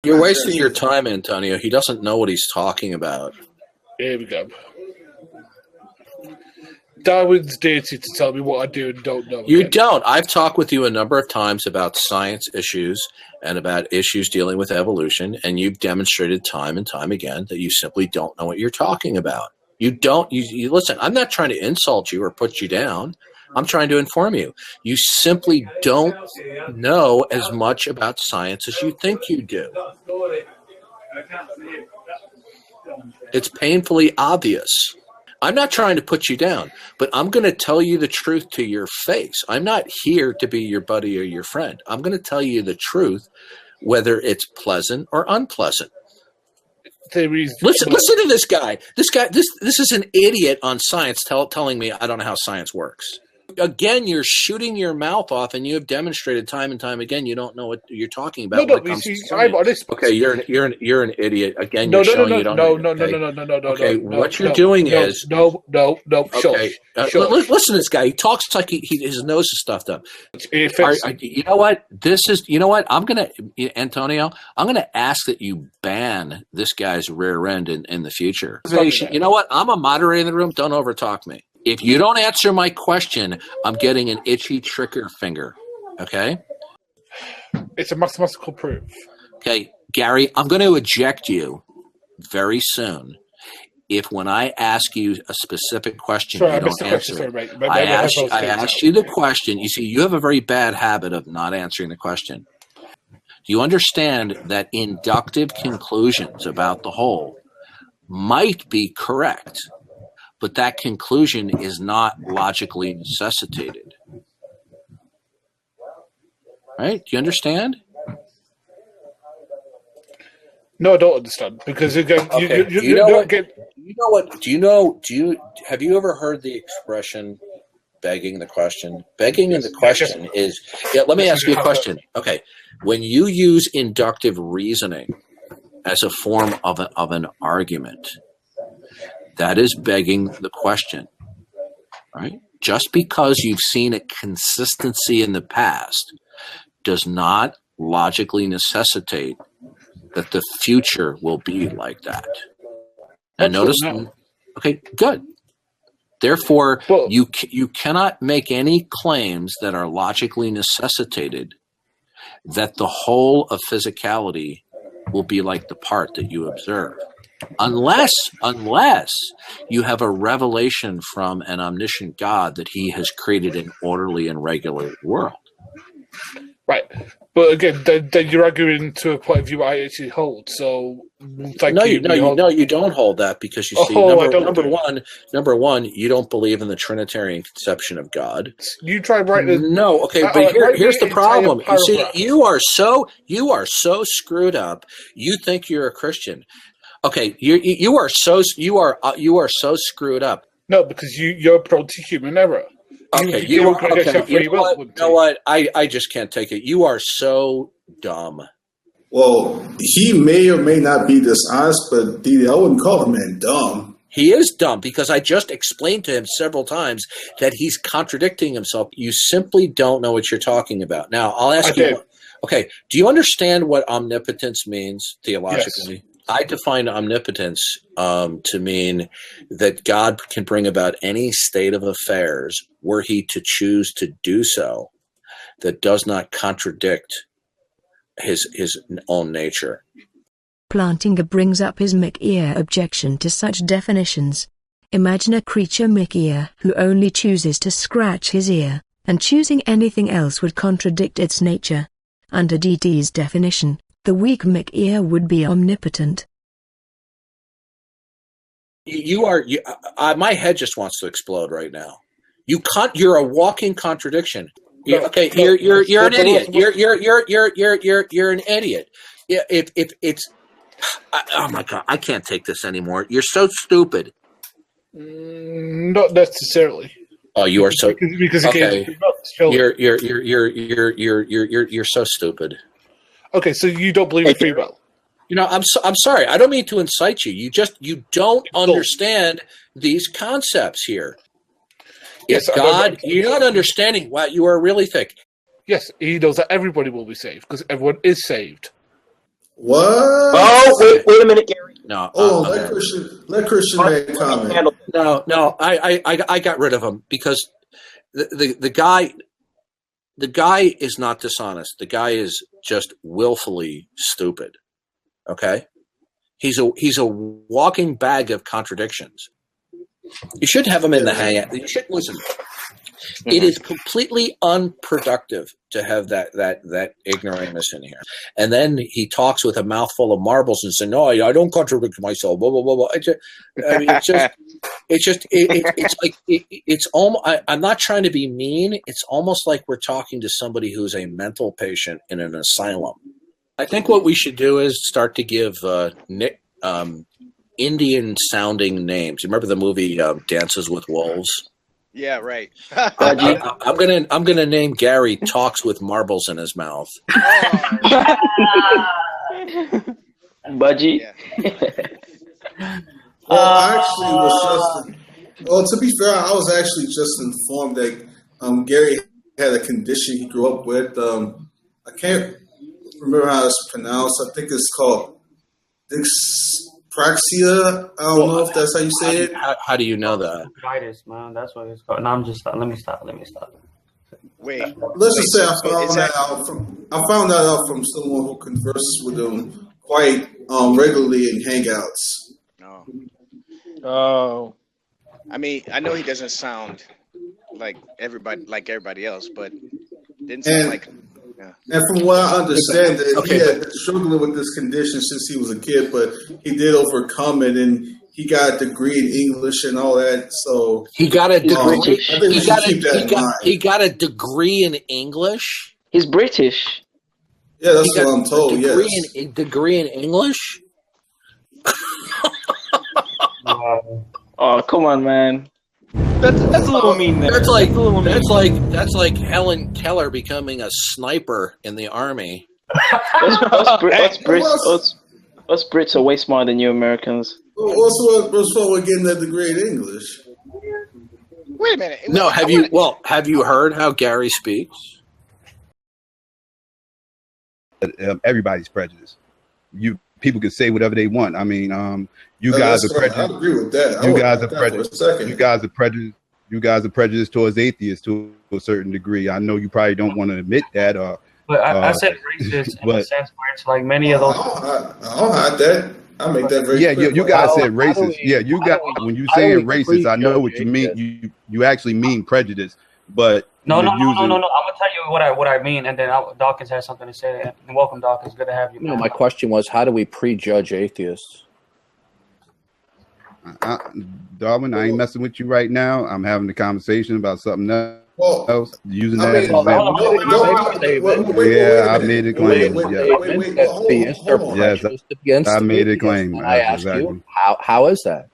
You're wasting your time, Antonio. He doesn't know what he's talking about. Here we go. Darwin's deity to tell me what I do and don't know. You don't. I've talked with you a number of times about science issues and about issues dealing with evolution, and you've demonstrated time and time again that you simply don't know what you're talking about. You don't. You listen, I'm not trying to insult you or put you down. I'm trying to inform you. You simply don't know as much about science as you think you do. It's painfully obvious. I'm not trying to put you down, but I'm going to tell you the truth to your face. I'm not here to be your buddy or your friend. I'm going to tell you the truth, whether it's pleasant or unpleasant. Listen to this guy. This is an idiot on science telling me I don't know how science works. Again, you're shooting your mouth off, and you have demonstrated time and time again you don't know what you're talking about. No, I'm honest. Okay, you're an idiot. Again, you're showing you don't know. No. Okay, what you're doing is no. Okay, listen to this guy. He talks like his nose is stuffed up. You know what? I'm gonna Antonio. I'm gonna ask that you ban this guy's rear end in the future. You know what? I'm a moderator in the room. Don't overtalk me. If you don't answer my question, I'm getting an itchy trigger finger. Okay? It's a mathematical proof. Okay, Gary, I'm going to eject you very soon if when I ask you a specific question, you don't answer it. I asked you the question. You see, you have a very bad habit of not answering the question. Do you understand that inductive conclusions about the whole might be correct, but that conclusion is not logically necessitated? Right? Do you understand? No, I don't understand, because again, okay. Have you ever heard the expression begging the question? Begging the question is, let me ask you a question. Okay. When you use inductive reasoning as a form of an argument, that is begging the question, right? Just because you've seen a consistency in the past does not logically necessitate that the future will be like that. And notice, okay, good. Therefore, you cannot make any claims that are logically necessitated that the whole of physicality will be like the part that you observe. Unless you have a revelation from an omniscient God that he has created an orderly and regulated world. Right. But again, then you're arguing to a point of view I actually hold. So, you don't hold that, because you see, number one, you don't believe in the Trinitarian conception of God. You try writing. No, okay, but here's the problem. You see, you are so screwed up. You think you're a Christian. Okay, you are so screwed up. No, because you're prone to human error. Okay, you know what? I just can't take it. You are so dumb. Well, he may or may not be dishonest, but I wouldn't call the man dumb. He is dumb, because I just explained to him several times that he's contradicting himself. You simply don't know what you're talking about. Now, I'll ask you. Okay, do you understand what omnipotence means theologically? Yes. I define omnipotence to mean that God can bring about any state of affairs were he to choose to do so that does not contradict his own nature. Plantinga brings up his Mick-ear objection to such definitions. Imagine a creature Mick-ear who only chooses to scratch his ear, and choosing anything else would contradict its nature. Under DT's definition, the weak Mick-ear would be omnipotent. My head just wants to explode right now. You're a walking contradiction. You're an idiot. You're an idiot. If it's, oh my God, I can't take this anymore. You're so stupid. Not necessarily. Oh, you are so because okay. You're so stupid. Okay, so you don't believe in free will. I'm sorry. I don't mean to incite you. You don't understand these concepts here. Yes, God, you're not understanding. Wow, you are really thick. Yes, he knows that everybody will be saved because everyone is saved. What? Oh, wait a minute, Gary. No. Oh, let Christian make a comment. No. I got rid of him because the guy is not dishonest. The guy is just willfully stupid. Okay, he's a walking bag of contradictions. You should have him in the hangout. You should listen. It is completely unproductive to have that ignoramus in here. And then he talks with a mouthful of marbles and says, "No, I don't contradict myself." Blah blah blah blah. It's almost. I'm not trying to be mean. It's almost like we're talking to somebody who's a mental patient in an asylum. I think what we should do is start to give Nick Indian sounding names. You remember the movie Dances with Wolves? Yeah, right. I'm gonna name Gary Talks with Marbles in his mouth. Budgie. Yeah. To be fair, I was actually just informed that Gary had a condition he grew up with. I can't remember how it's pronounced. I think it's called dyspraxia. I don't know if that's how you say it. How do you know that? Arthritis, man. That's what it's called. No, I'm just. Let me stop. Wait. Let's just say I found that out from someone who converses with him quite regularly in Hangouts. No. Oh. I mean, I know he doesn't sound like everybody else, but didn't sound like. Yeah. And from what I understand, that he had been struggling with this condition since he was a kid, but he did overcome it, and he got a degree in English and all that. So he got a degree. I think we should keep that in mind. He got a degree in English. He's British. Yeah, that's what I'm told. A degree in English. Oh, come on, man. That's a little mean. There. That's like Helen Keller becoming a sniper in the army. Us Brits are way smarter than you Americans. What's wrong with getting that degree in English? Wait a minute. No, have you heard how Gary speaks? Everybody's prejudiced. People can say whatever they want. I mean, you guys are prejudiced. I agree with that. You guys are prejudiced. You guys are prejudiced towards atheists to a certain degree. I know you probably don't want to admit that. But I said racist in the sense where it's like many of those. I don't hide that. I make that very clear. You guys said racist. When you say racist, I know what you mean. You actually mean prejudice, but no. I'm gonna tell you what I mean, and then Dawkins has something to say. And welcome, Dawkins. Good to have you. No, my question was, how do we prejudge atheists? Darwin, I ain't messing with you right now. I'm having a conversation about something else. Using that as I made a claim. Yes, I made a claim. I asked you, how is that?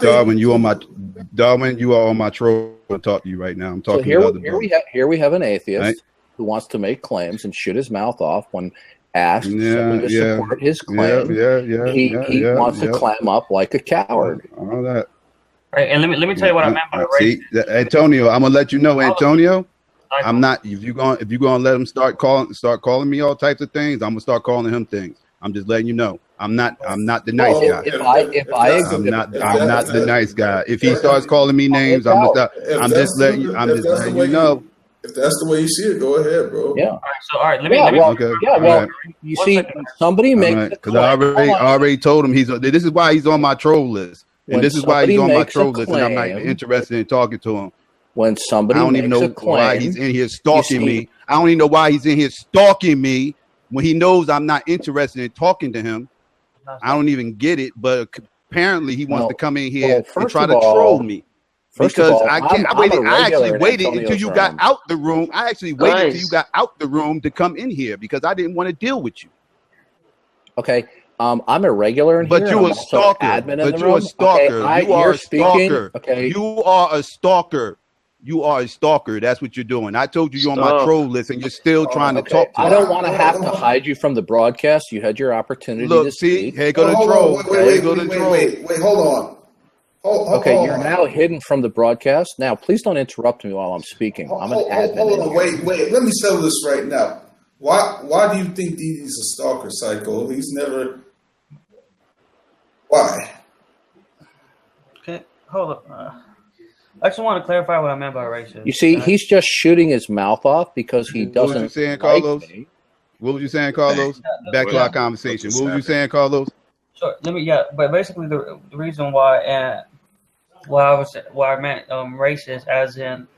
Darwin, you are on my troll to talk to you right now. I'm talking here we have an atheist who wants to make claims and shoot his mouth off when asked to support his claim. He wants to clam up like a coward. All that. Right, and let me tell you what I meant by racist. Antonio, I'm gonna let you know, Antonio. I'm not. If you're gonna let him start calling me all types of things, I'm gonna start calling him things. I'm just letting you know. I'm not the nice guy. I'm not the nice guy. If he starts calling me names, I'm just letting you know. If that's the way you see it, go ahead, bro. Yeah. All right. Let me. Okay. Yeah. Well, you see, somebody makes because I already told him this is why he's on my troll list, and this is why he's on my troll list, and I'm not interested in talking to him. When somebody, I don't even know why he's in here stalking me. I don't even know why he's in here stalking me when he knows I'm not interested in talking to him. I don't even get it, but apparently he wants to come in here and try to troll me. Because I actually waited until you got out the room. I actually waited until you got out the room to come in here because I didn't want to deal with you. Okay. I'm a regular in here. But you're a stalker. But you're a stalker. You are a stalker. Okay. You are a stalker. You are a stalker. That's what you're doing. I told you you're on my troll list, and you're still trying to talk to me. I don't want to have to hide you from the broadcast. You had your opportunity to speak. Here go the troll. Wait, hold on. Okay, you're now hidden from the broadcast. Now, please don't interrupt me while I'm speaking. I'm an admin. Hold on, wait. Let me settle this right now. Why do you think DD's a stalker, Psycho? He's never. Why? Okay, hold up. I just want to clarify what I meant by racist. You see, he's just shooting his mouth off because he doesn't. What was you saying, like Carlos? me. What was you saying, Carlos? Back to our conversation. What was you saying, Carlos? Sure. But basically the reason why I meant racist, as in,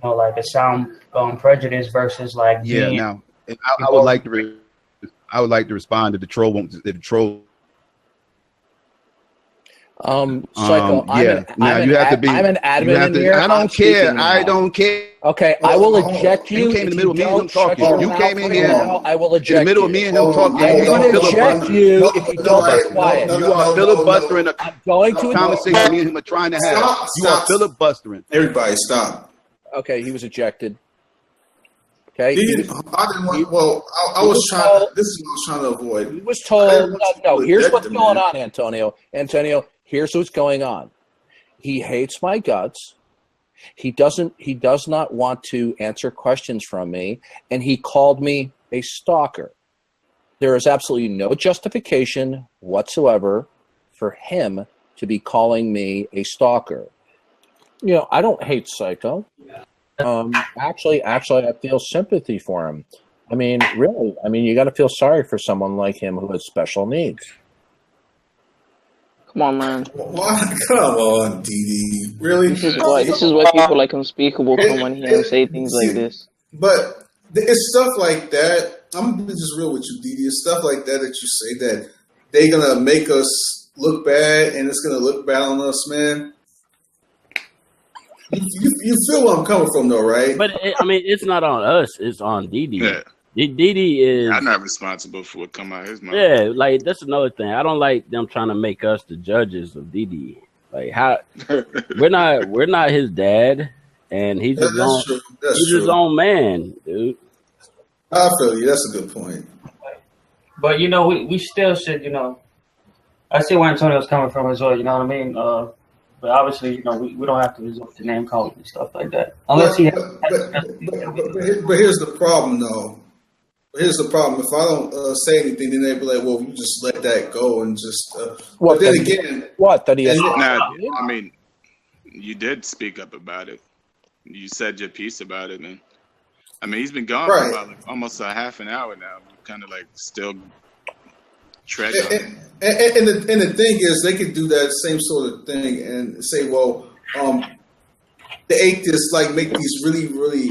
like a sound prejudice versus like being, Now I would like to respond to the troll. If the troll. Psycho, I'm an admin in here. I don't care. I don't care. Okay, I will eject you. You came in the middle of me and him talking. You came in here. I will eject you. In the middle of me and him talking. I'm going to eject you if you don't be quiet. You are filibustering a conversation me and him are trying to have. You are filibustering. Everybody, stop. Okay, he was ejected. Okay. I didn't want. Well, I was trying. This is what I was trying to avoid. He was told. No. Here's what's going on, Antonio. Here's what's going on. He hates my guts. He does not want to answer questions from me, and he called me a stalker. There is absolutely no justification whatsoever for him to be calling me a stalker. I don't hate Psycho. Actually, I feel sympathy for him. I mean, really. I mean, you got to feel sorry for someone like him who has special needs. Come on, man. Why? Come on, DD. Really? This is why people like Unspeakable come on here and say things like this. But it's stuff like that. I'm just real with you, DD. It's stuff like that you say that they're gonna make us look bad, and it's gonna look bad on us, man. You feel where I'm coming from, though, right? But it's not on us; it's on DD. Yeah. DD is. I'm not responsible for what come out of his mouth. Yeah, like that's another thing. I don't like them trying to make us the judges of DD. Like how we're not his dad, and he's his own man, dude. I feel you. That's a good point. But we still should. I see where Antonio's coming from as well. You know what I mean? But obviously, we don't have to resort to name calling and stuff like that. Unless he. But here's the problem, though. Here's the problem. If I don't say anything, then they'll be like, "Well, you just let that go and just." But then again, what? That he has. I mean, you did speak up about it. You said your piece about it, and I mean, he's been gone for about almost a half an hour now. Kind of like still tread on him. And the thing is, they could do that same sort of thing and say, "Well, the atheists like make these really, really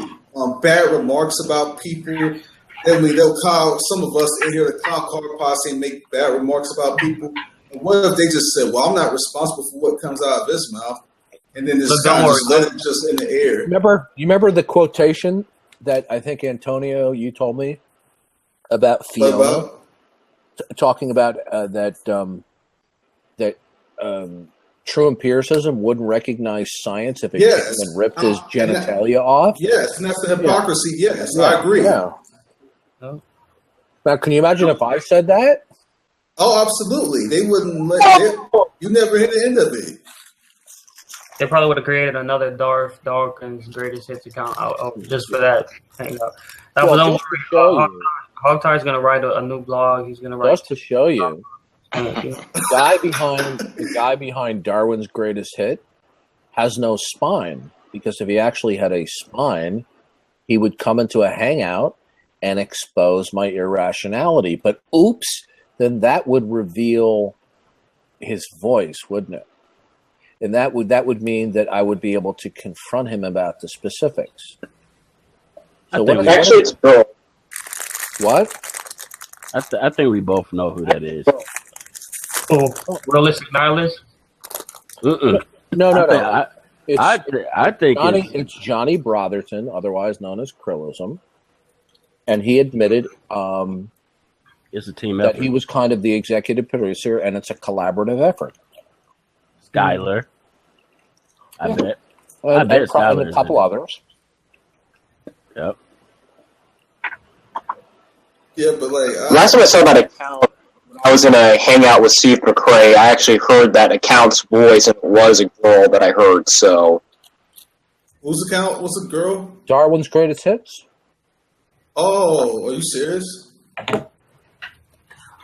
bad remarks about people." Then they'll call some of us in here to call car posse and make bad remarks about people. And what if they just said, "Well, I'm not responsible for what comes out of his mouth," and then just let it just in the air? You remember the quotation that I think Antonio you told me about Fiona talking about that true empiricism wouldn't recognize science if it came and ripped his genitalia off. Yes, and that's the hypocrisy. Yes, I agree. Yeah. Now, can you imagine if I said that? Oh, absolutely. They wouldn't let you never hit the end of it. They probably would have created another Dawkins greatest hits account just for that. Hogtie's going to write a new blog. He's going to write just to show you. The guy behind Darwin's greatest hit has no spine, because if he actually had a spine, he would come into a hangout and expose my irrationality. But oops, then that would reveal his voice, wouldn't it? And that would mean that I would be able to confront him about the specifics. So it's Bill. What? I think we both know who that is. Realistic nihilist? No. I think it's Johnny Brotherton, otherwise known as Krillism. And he admitted it's a team that effort. he was kind of the executive producer, and it's a collaborative effort. Skyler. I bet And a couple others. Yep. Yeah, but last time I saw that account, I was in a hangout with Steve McRae. I actually heard that account's voice, and it was a girl that I heard. So, whose account was a girl? Darwin's Greatest Hits. Oh, are you serious? All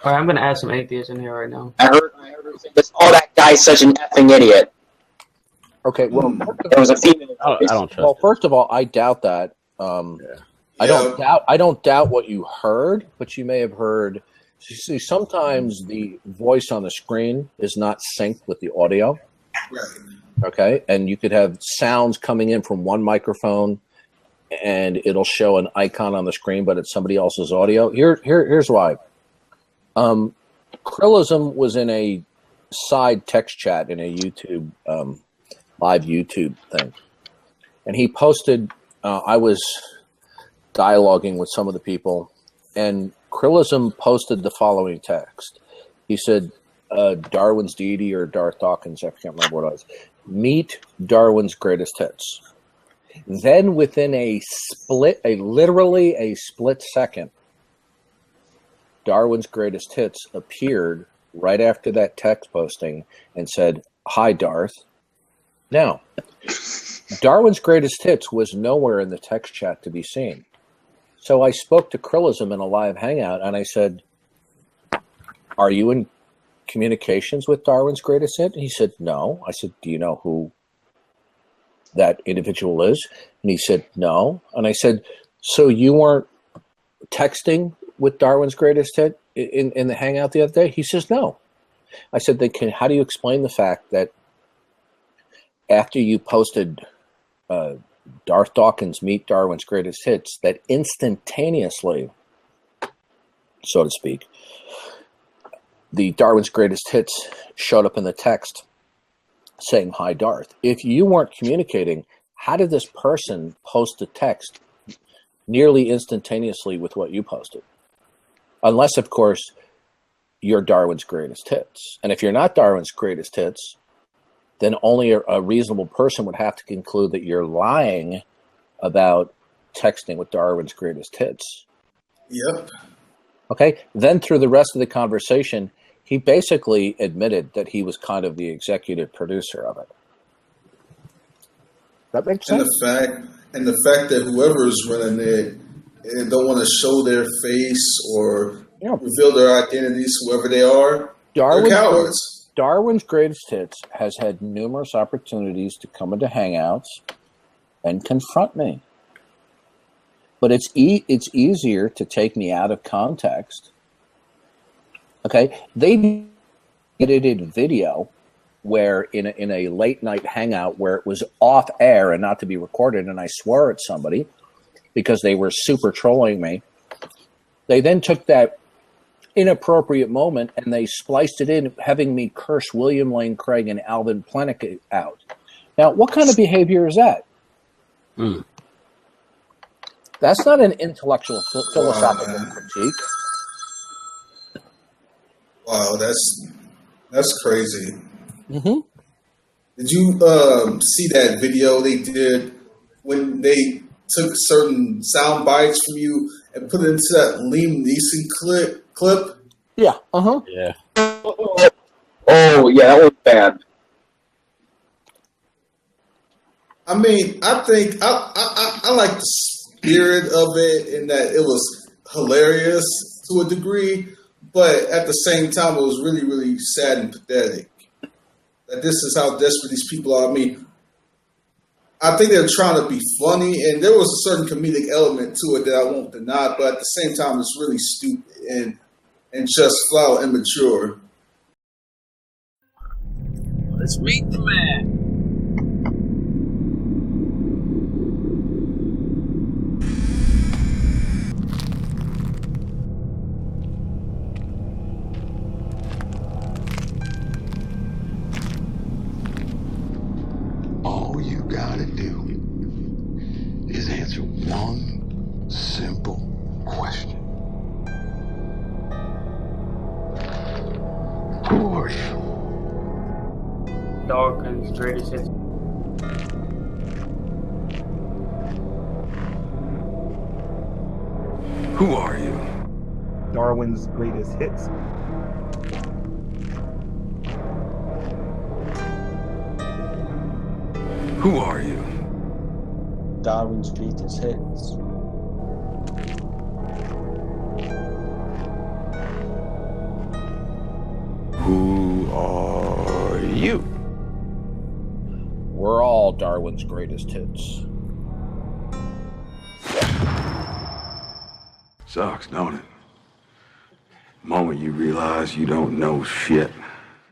right, I'm gonna add some atheists in here right now. I heard her say this. Oh, that guy's such an effing idiot. Okay, well, It was a female. I don't trust. Well, first of all, I doubt that. I don't doubt what you heard, but you may have heard. See, sometimes the voice on the screen is not synced with the audio. Right. Okay, and you could have sounds coming in from one microphone, and it'll show an icon on the screen, but it's somebody else's audio. Here's why. Krillism was in a side text chat in a YouTube live YouTube thing, and he posted. I was dialoguing with some of the people, and Krillism posted the following text. He said, Darwin's deity or Darth Dawkins, I can't remember what it was. Meet Darwin's greatest hits. Then within literally a split second, Darwin's greatest hits appeared right after that text posting and said, "Hi, Darth." Now, Darwin's greatest hits was nowhere in the text chat to be seen. So I spoke to Krillism in a live hangout and I said, "Are you in communications with Darwin's greatest hit?" And he said, "No." I said, "Do you know who that individual is?" And he said, "No." And I said, "So you weren't texting with Darwin's greatest hit in the hangout the other day?" He says, "No." I said, how do you explain the fact that after you posted Darth Dawkins Meet Darwin's greatest hits, that instantaneously, so to speak, the Darwin's greatest hits showed up in the text saying, "Hi, Darth"? If you weren't communicating, how did this person post a text nearly instantaneously with what you posted? Unless, of course, you're Darwin's greatest hits. And if you're not Darwin's greatest hits, then only a reasonable person would have to conclude that you're lying about texting with Darwin's greatest hits. Yep. Okay. Then through the rest of the conversation, he basically admitted that he was kind of the executive producer of it. That makes sense. And the fact that whoever is running it and don't want to show their face or reveal their identities, whoever they are, they're cowards. Darwin's greatest hits has had numerous opportunities to come into hangouts and confront me. But it's easier to take me out of context. Okay, they edited video where in a late night hangout where it was off air and not to be recorded, and I swore at somebody because they were super trolling me. They then took that inappropriate moment and they spliced it in, having me curse William Lane Craig and Alvin Plenick out. Now, what kind of behavior is that? That's not an intellectual, philosophical critique. Wow, that's crazy. Mm-hmm. Did you see that video they did when they took certain sound bites from you and put it into that Liam Neeson clip? Yeah. Uh-huh. Yeah. Oh, yeah, that was bad. I mean, I think I like the spirit of it and that it was hilarious to a degree, but at the same time, it was really, really sad and pathetic. That this is how desperate these people are. I mean, I think they're trying to be funny, and there was a certain comedic element to it that I won't deny, but at the same time, it's really stupid and just flat out immature. Let's meet the man. All you gotta do is answer one simple question. Who are you? Dawkins' greatest hits. Who are you? Darwin's greatest hits. Who are you? Darwin's greatest hits. Who are you? We're all Darwin's greatest hits. Sucks, don't it? The moment you realize you don't know shit.